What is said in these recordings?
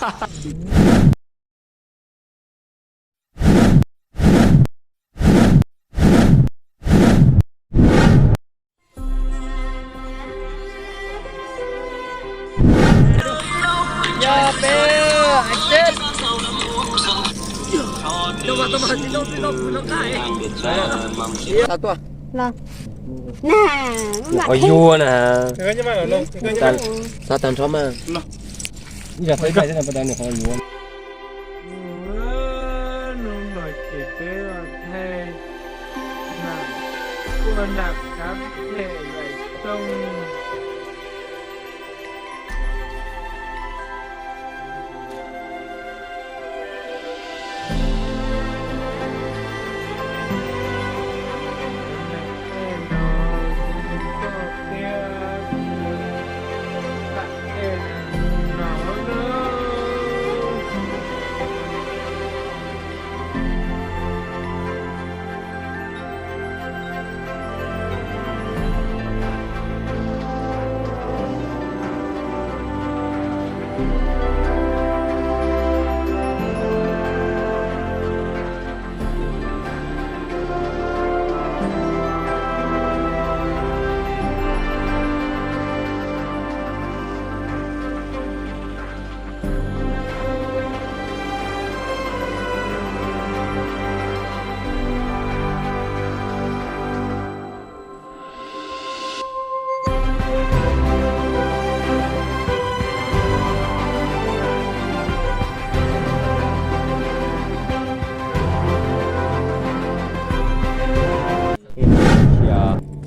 Ya beo, anjir. Coba nó cãi. Satu ah. Là nè Có vua nè. Satan sama. Giờ thấy cái này bắt đầu có vua.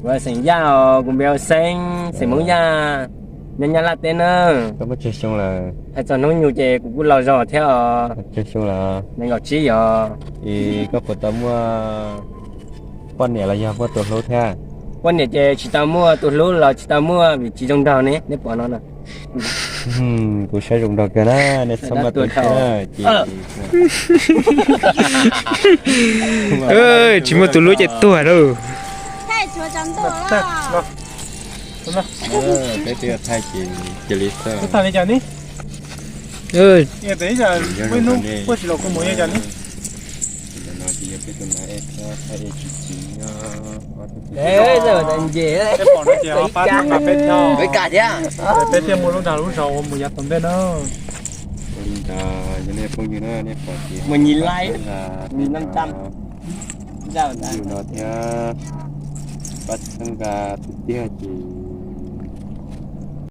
Và sinh giao cùng béo xanh sinh mông da nhân nhân là tên nữa có bất chấp xong là hay cho nó nhiều chè cũng lâu rồi theo chấp xong là nên gọi chí rồi thì có một tấm con này là do có tuột lỗ theo quan điểm chè chỉ tao mua tụi lúa là chỉ tao mua vì chỉ trong đầu này nếu bỏ nó nè cũng sẽ dùng được cái đó để xong mà tuột theo chị ơi chỉ một tụi lúa chạy tua đâu thay chúa chấm tổ đó cái kia thay chị lý sơ thằng này chả ní ơi nghe thấy giờ mới nung có chỉ là có mỗi chả ní nó chỉ cái tuần này thay chị đấy giờ thành gì đấy cái bọn nó chỉ họ phát cà phê nhau Với cả chứ. phê thêm một lúc nào lúc sau một giặt tầm đây nó như này phong như này này phải chị mình nhìn like là nhìn 500 giờ nó theo bắt sang cả tiếp chị